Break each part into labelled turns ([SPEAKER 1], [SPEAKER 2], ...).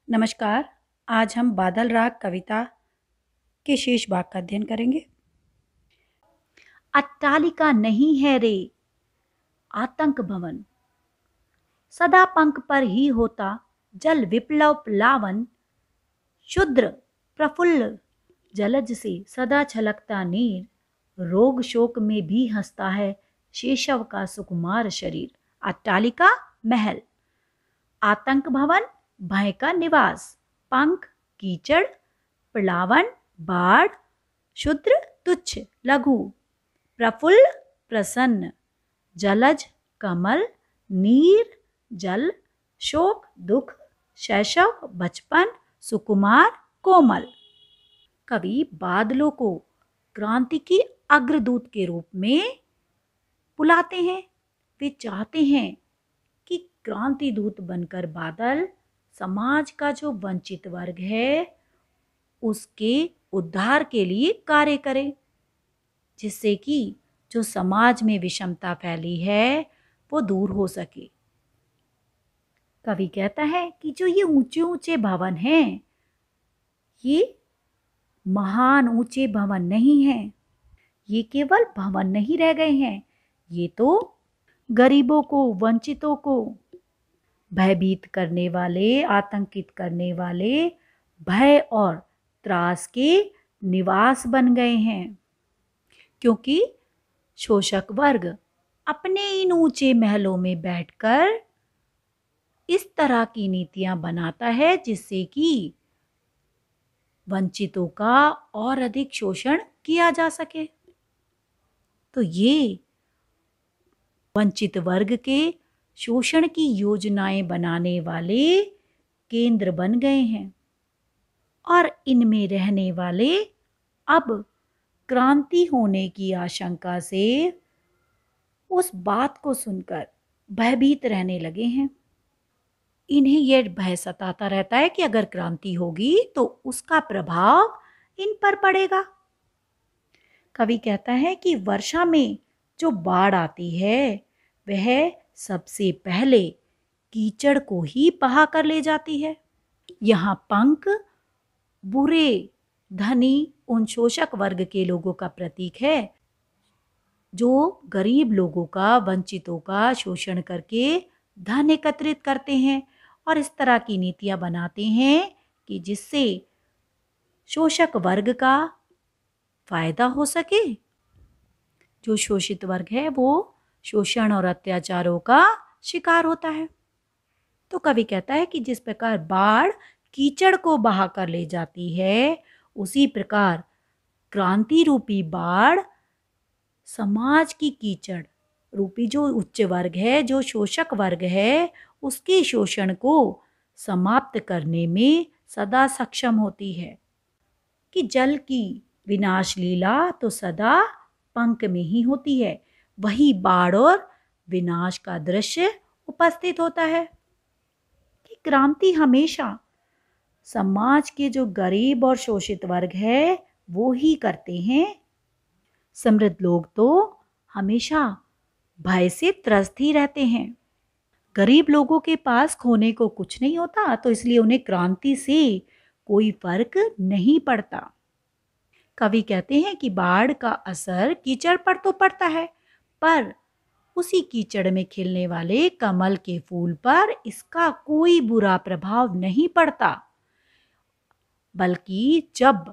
[SPEAKER 1] नमस्कार। आज हम बादल राग कविता के शेष भाग का अध्ययन करेंगे।
[SPEAKER 2] अट्टालिका नहीं है रे आतंक भवन, सदा पंख पर ही होता जल विप्लव प्लावन। शुद्र प्रफुल्ल जलज से सदा छलकता नीर, रोग शोक में भी हंसता है शेषव का सुकुमार शरीर। अट्टालिका महल, आतंक भवन भय का निवास, पंख कीचड़ प्लावन बाढ़, शुद्र तुच्छ लघु, प्रफुल्ल प्रसन्न, जलज कमल, नीर जल, शोक दुख, शैशव बचपन, सुकुमार कोमल। कवि बादलों को क्रांति के अग्रदूत के रूप में बुलाते हैं। वे चाहते हैं कि क्रांति दूत बनकर बादल समाज का जो वंचित वर्ग है उसके उद्धार के लिए कार्य करे, जिससे कि जो समाज में विषमता फैली है वो दूर हो सके। कवि कहता है कि जो ये ऊंचे ऊंचे भवन हैं, ये महान ऊंचे भवन नहीं हैं, ये केवल भवन नहीं रह गए हैं, ये तो गरीबों को वंचितों को भयभीत करने वाले, आतंकित करने वाले, भय और त्रास के निवास बन गए हैं। क्योंकि शोषक वर्ग अपने इन ऊंचे महलों में बैठकर इस तरह की नीतियां बनाता है जिससे कि वंचितों का और अधिक शोषण किया जा सके। तो ये वंचित वर्ग के शोषण की योजनाएं बनाने वाले केंद्र बन गए हैं और इनमें रहने वाले अब क्रांति होने की आशंका से उस बात को सुनकर भयभीत रहने लगे हैं। इन्हें यह भय सताता रहता है कि अगर क्रांति होगी तो उसका प्रभाव इन पर पड़ेगा। कवि कहता है कि वर्षा में जो बाढ़ आती है वह सबसे पहले कीचड़ को ही बहा कर ले जाती है। यहाँ पंख बुरे धनी उन शोषक वर्ग के लोगों का प्रतीक है जो गरीब लोगों का, वंचितों का शोषण करके धन एकत्रित करते हैं और इस तरह की नीतियां बनाते हैं कि जिससे शोषक वर्ग का फायदा हो सके। जो शोषित वर्ग है वो शोषण और अत्याचारों का शिकार होता है। तो कवि कहता है कि जिस प्रकार बाढ़ कीचड़ को बहा कर ले जाती है, उसी प्रकार क्रांति रूपी बाढ़ समाज की कीचड़ रूपी जो उच्च वर्ग है, जो शोषक वर्ग है, उसके शोषण को समाप्त करने में सदा सक्षम होती है। कि जल की विनाश लीला तो सदा पंख में ही होती है, वही बाढ़ और विनाश का दृश्य उपस्थित होता है। कि क्रांति हमेशा समाज के जो गरीब और शोषित वर्ग है वो ही करते हैं। समृद्ध लोग तो हमेशा भय से त्रस्त ही रहते हैं। गरीब लोगों के पास खोने को कुछ नहीं होता, तो इसलिए उन्हें क्रांति से कोई फर्क नहीं पड़ता। कवि कहते हैं कि बाढ़ का असर कीचड़ पर तो पड़ता है, पर उसी कीचड़ में खिलने वाले कमल के फूल पर इसका कोई बुरा प्रभाव नहीं पड़ता। बल्कि जब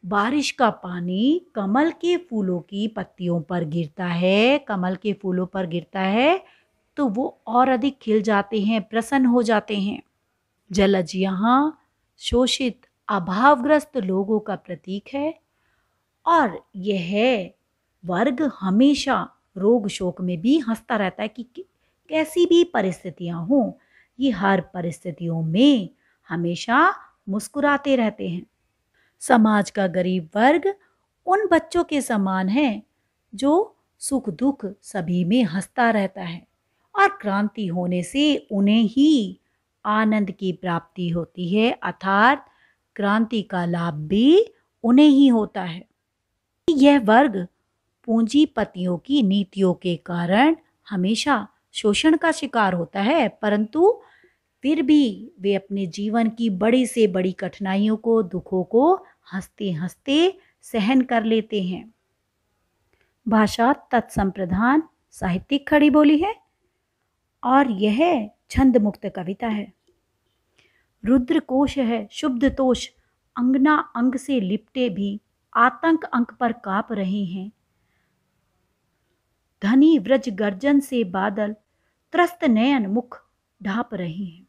[SPEAKER 2] बारिश का पानी कमल के फूलों की पत्तियों पर गिरता है, कमल के फूलों पर गिरता है, तो वो और अधिक खिल जाते हैं, प्रसन्न हो जाते हैं। जलज यहाँ शोषित अभावग्रस्त लोगों का प्रतीक है और यह वर्ग हमेशा रोग शोक में भी हंसता रहता है कि कैसी भी परिस्थितियां हों, ये हर परिस्थितियों में हमेशा मुस्कुराते रहते हैं। समाज का गरीब वर्ग उन बच्चों के समान है जो सुख दुख सभी में हंसता रहता है और क्रांति होने से उन्हें ही आनंद की प्राप्ति होती है, अर्थात क्रांति का लाभ भी उन्हें ही होता है। यह वर्ग पूंजीपतियों की नीतियों के कारण हमेशा शोषण का शिकार होता है, परंतु फिर भी वे अपने जीवन की बड़ी से बड़ी कठिनाइयों को, दुखों को हंसते हंसते सहन कर लेते हैं। भाषा तत्संप्रधान साहित्यिक खड़ी बोली है और यह छंद मुक्त कविता है। रुद्र कोश है शुद्ध तोष, अंगना अंग से लिपटे भी आतंक अंक पर काप रहे हैं। धनी व्रज गर्जन से बादल त्रस्त नयन मुख ढाप रहे हैं।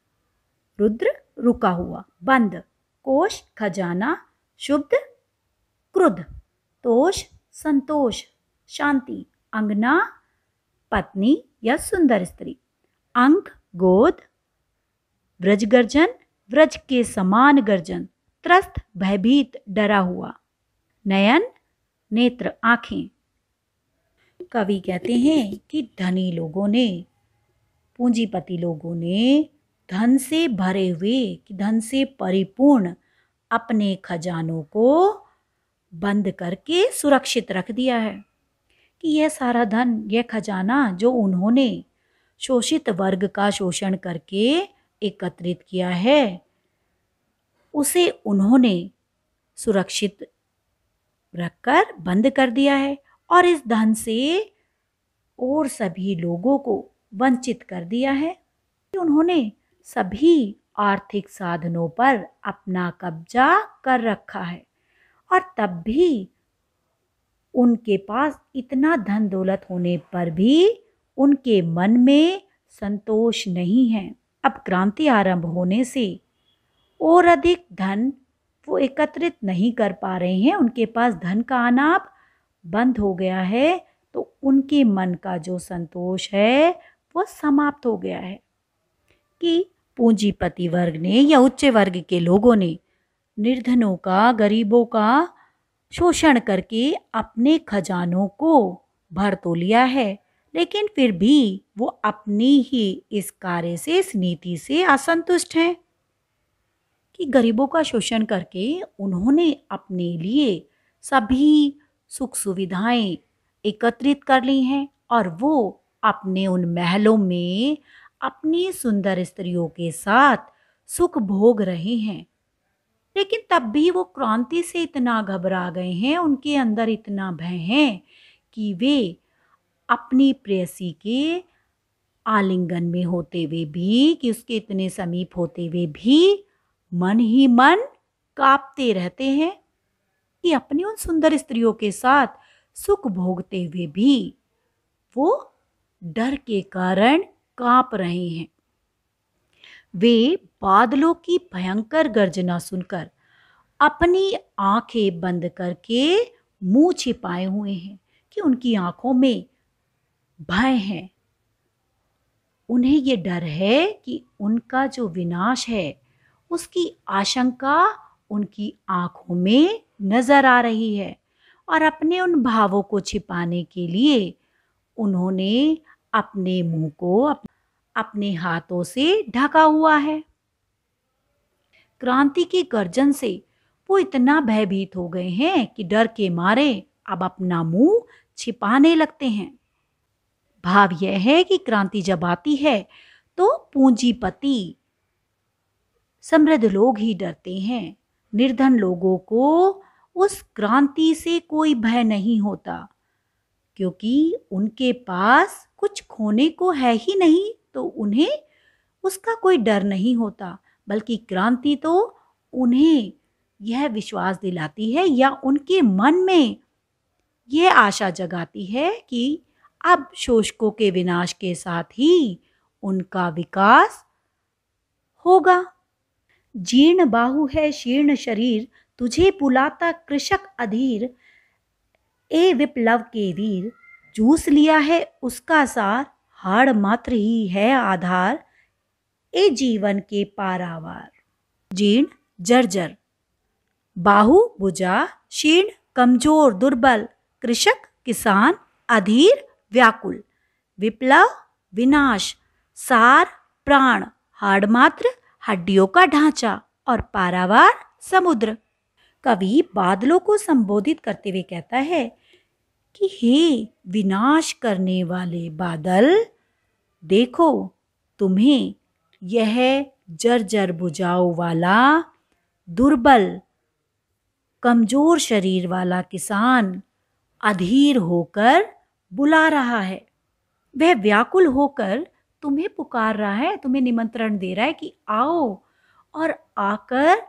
[SPEAKER 2] रुद्र रुका हुआ, बंद, कोश खजाना, शुद्ध क्रुद्ध, तोष संतोष शांति, अंगना पत्नी या सुंदर स्त्री, अंक गोद, व्रज गर्जन व्रज के समान गर्जन, त्रस्त भयभीत डरा हुआ, नयन नेत्र आंखें। कवि कहते हैं कि धनी लोगों ने, पूंजीपति लोगों ने धन से भरे हुए, धन से परिपूर्ण अपने खजानों को बंद करके सुरक्षित रख दिया है कि यह सारा धन, यह खजाना जो उन्होंने शोषित वर्ग का शोषण करके एकत्रित किया है, उसे उन्होंने सुरक्षित रखकर बंद कर दिया है और इस धन से और सभी लोगों को वंचित कर दिया है। उन्होंने सभी आर्थिक साधनों पर अपना कब्जा कर रखा है और तब भी उनके पास इतना धन दौलत होने पर भी उनके मन में संतोष नहीं है। अब क्रांति आरंभ होने से और अधिक धन वो एकत्रित नहीं कर पा रहे हैं, उनके पास धन का आना बंद हो गया है, तो उनके मन का जो संतोष है वो समाप्त हो गया है कि पूंजीपति वर्ग ने या उच्च वर्ग के लोगों ने निर्धनों का, गरीबों का शोषण करके अपने खजानों को भर तो लिया है, लेकिन फिर भी वो अपनी ही इस कार्य से, इस नीति से असंतुष्ट हैं कि गरीबों का शोषण करके उन्होंने अपने लिए सभी सुख सुविधाएं एकत्रित कर ली हैं और वो अपने उन महलों में अपनी सुंदर स्त्रियों के साथ सुख भोग रहे हैं। लेकिन तब भी वो क्रांति से इतना घबरा गए हैं, उनके अंदर इतना भय है कि वे अपनी प्रेयसी के आलिंगन में होते हुए भी, कि उसके इतने समीप होते हुए भी मन ही मन कांपते रहते हैं कि अपनी उन सुंदर स्त्रियों के साथ सुख भोगते हुए भी वो डर के कारण कांप रहे हैं। वे बादलों की भयंकर गर्जना सुनकर अपनी आंखें बंद करके मुंह छिपाए हुए हैं कि उनकी आंखों में भय है। उन्हें ये डर है कि उनका जो विनाश है उसकी आशंका उनकी आंखों में नजर आ रही है और अपने उन भावों को छिपाने के लिए उन्होंने अपने मुंह को अपने हाथों से ढका हुआ है। क्रांति की गर्जन से वो इतना भयभीत हो गए हैं कि डर के मारे अब अपना मुंह छिपाने लगते हैं। भाव यह है कि क्रांति जब आती है तो पूंजीपति समृद्ध लोग ही डरते हैं, निर्धन लोगों को उस क्रांति से कोई भय नहीं होता क्योंकि उनके पास कुछ खोने को है ही नहीं, तो उन्हें उसका कोई डर नहीं होता, बल्कि क्रांति तो उन्हें यह विश्वास दिलाती है या उनके मन में यह आशा जगाती है कि अब शोषकों के विनाश के साथ ही उनका विकास होगा। जीर्ण बाहु है शीर्ण शरीर, तुझे पुलाता कृषक अधीर, ए विप्लव के वीर, जूस लिया है उसका सार, हाड़ मात्र ही है आधार, ए जीवन के पारावार। जीर्ण जर्जर, बाहु भुजा, शीर्ण कमजोर दुर्बल, कृषक किसान, अधीर व्याकुल, विप्लव विनाश, सार प्राण, हाड़ मात्र हड्डियों का ढांचा और पारावार समुद्र। कवि बादलों को संबोधित करते हुए कहता है कि हे विनाश करने वाले बादल, देखो तुम्हें यह जर्जर भुजाओं वाला, दुर्बल कमजोर शरीर वाला किसान अधीर होकर बुला रहा है। वह व्याकुल होकर तुम्हें पुकार रहा है, तुम्हें निमंत्रण दे रहा है कि आओ और आकर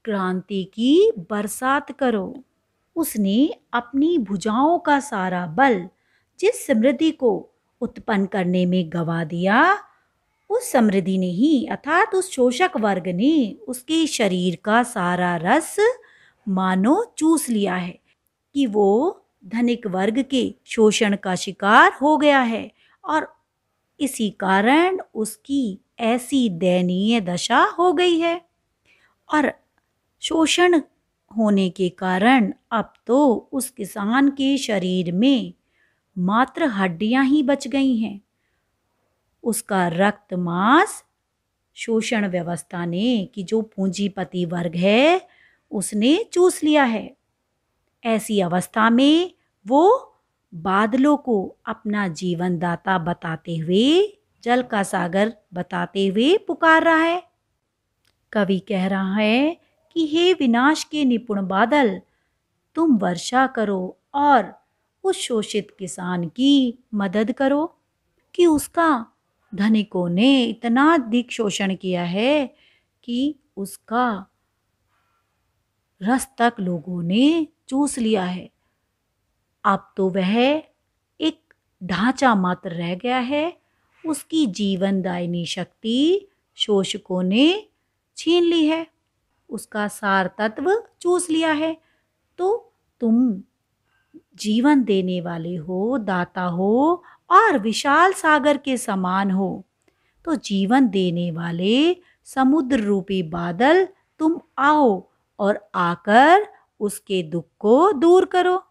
[SPEAKER 2] क्रांति की बरसात करो। उसने अपनी भुजाओं का सारा बल जिस समृद्धि को उत्पन्न करने में गवा दिया, उस समृद्धि ने ही अर्थात उस शोषक वर्ग ने उसके शरीर का सारा रस मानो चूस लिया है कि वो धनिक वर्ग के शोषण का शिकार हो गया है और इसी कारण उसकी ऐसी दयनीय दशा हो गई है। और शोषण होने के कारण अब तो उस किसान के शरीर में मात्र हड्डियां ही बच गई हैं। उसका रक्त मांस शोषण व्यवस्था ने कि जो पूंजीपति वर्ग है उसने चूस लिया है। ऐसी अवस्था में वो बादलों को अपना जीवन दाता बताते हुए, जल का सागर बताते हुए पुकार रहा है। कवि कह रहा है कि हे विनाश के निपुण बादल, तुम वर्षा करो और उस शोषित किसान की मदद करो कि उसका धनिकों ने इतना अधिक शोषण किया है कि उसका रस तक लोगों ने चूस लिया है। अब तो वह एक ढांचा मात्र रह गया है, उसकी जीवनदायिनी शक्ति शोषकों ने छीन ली है, उसका सार तत्व चूस लिया है। तो तुम जीवन देने वाले हो, दाता हो और विशाल सागर के समान हो। तो जीवन देने वाले समुद्र रूपी बादल, तुम आओ और आकर उसके दुख को दूर करो।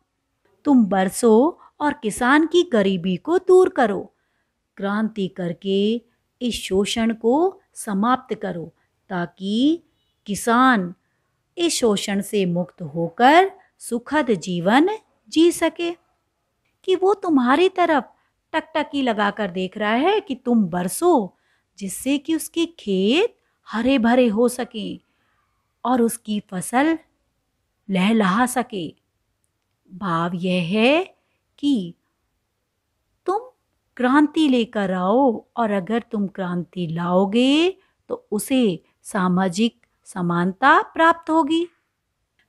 [SPEAKER 2] तुम बरसो और किसान की गरीबी को दूर करो। क्रांति करके इस शोषण को समाप्त करो ताकि किसान इस शोषण से मुक्त होकर सुखद जीवन जी सके। कि वो तुम्हारी तरफ टकटकी लगाकर देख रहा है कि तुम बरसो, जिससे कि उसके खेत हरे भरे हो सके और उसकी फसल लहलहा सके। भाव यह है कि तुम क्रांति लेकर आओ और अगर तुम क्रांति लाओगे तो उसे सामाजिक समानता प्राप्त होगी।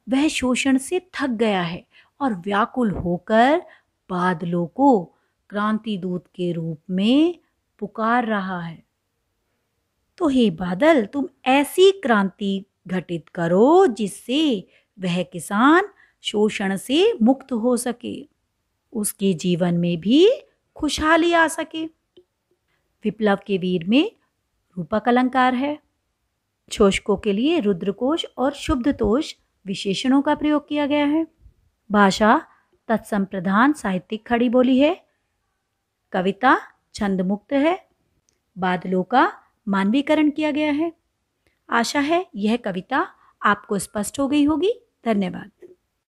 [SPEAKER 2] वह शोषण से थक गया है और व्याकुल होकर बादलों को क्रांति दूत के रूप में पुकार रहा है। तो हे बादल, तुम ऐसी क्रांति घटित करो जिससे वह किसान शोषण से मुक्त हो सके, उसके जीवन में भी खुशहाली आ सके। विप्लव के वीर में रूपक अलंकार है। शोषकों के लिए रुद्रकोश और शुद्धतोष विशेषणों का प्रयोग किया गया है। भाषा तत्सम प्रधान साहित्यिक खड़ी बोली है। कविता छंद मुक्त है। बादलों का मानवीकरण किया गया है। आशा है यह कविता आपको स्पष्ट हो गई होगी। धन्यवाद।